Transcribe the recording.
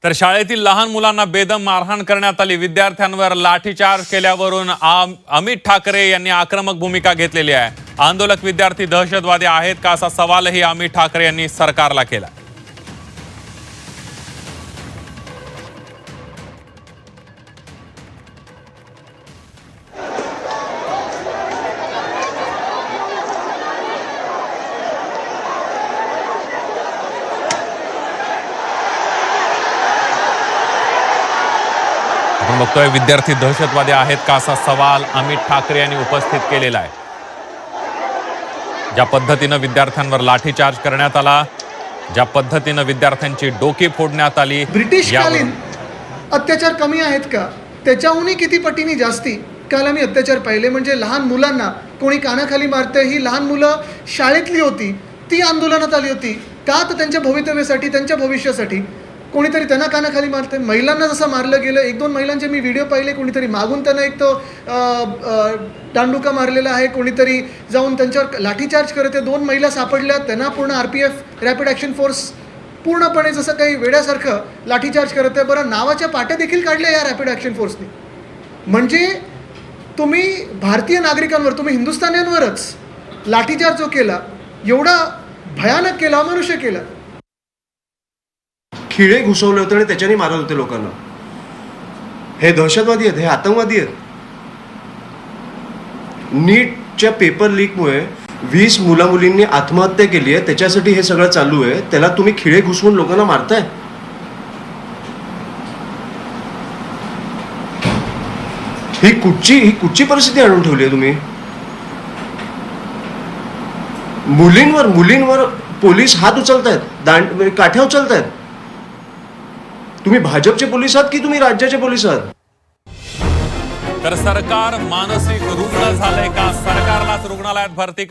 तर शाळेतील लहान मुलांना बेदम मारहाण करण्यात आली। विद्यार्थ्यांवर लाठीचार्ज केल्यावरून अमित ठाकरे यांनी आक्रमक भूमिका घेतलेली आहे। आंदोलक विद्यार्थी दहशतवादी आहेत का असा सवालही अमित ठाकरे यांनी सरकारला केला। आपण बघतोय विद्यार्थी दहशतवादी आहेत का असा सवाल अमित ठाकरे यांनी उपस्थित केलेला आहे। ज्या पद्धतीने विद्यार्थ्यांवर लाठीचार्ज करण्यात आला, ज्या पद्धतीने विद्यार्थ्यांची डोकी फोडण्यात आली, ब्रिटिशकालीन अत्याचार कमी आहेत का त्याच्याहूनही किती पटीने जास्ती काल आम्ही अत्याचार पाहिले। म्हणजे लहान मुलांना कोणी कानाखाली मारते, ही लहान मुलं शाळेतली होती, ती आंदोलनात आली होती का तर त्यांच्या भवितव्यासाठी, त्यांच्या भविष्यासाठी कोणीतरी त्यांना कानाखाली मारते। महिलांना जसं मारलं गेलं, एक दोन महिलांचे मी व्हिडिओ पाहिले, कोणीतरी मागून त्यांना एक तो दांडुका मारलेला आहे, कोणीतरी जाऊन त्यांच्यावर लाठीचार्ज करते। दोन महिला सापडल्या, त्यांना पूर्ण RPF रॅपिड ॲक्शन फोर्स पूर्णपणे जसं काही वेड्यासारखं लाठीचार्ज करत आहे। बरं, नावाच्या पाट्या देखील काढल्या या रॅपिड ॲक्शन फोर्सने। म्हणजे तुम्ही भारतीय नागरिकांवर, तुम्ही हिंदुस्थान्यांवरच लाठीचार्ज जो केला, एवढा भयानक केला, अमनुष्य केला। खिळे घुसवले होते आणि त्याच्याने मारत होते लोकांना। हे दहशतवादी आहेत, हे आतंकवादी आहेत। नीटच्या पेपर लीकमुळे 20 मुला मुलींनी आत्महत्या केली आहे, त्याच्यासाठी हे सगळं चालू आहे। त्याला तुम्ही खिळे घुसवून लोकांना मारताय। ही कुठची परिस्थिती आणून ठेवली आहे तुम्ही। मुलींवर पोलीस हात उचलतायत, काठ्या उचलतायत। तुम्ही भाजपचे पोलीस आहात की तुम्ही राज्याचे पोलीस आहात? तर सरकार मानसिक रुग्ण झालंय का? सरकारलाच रुग्णालयात भरती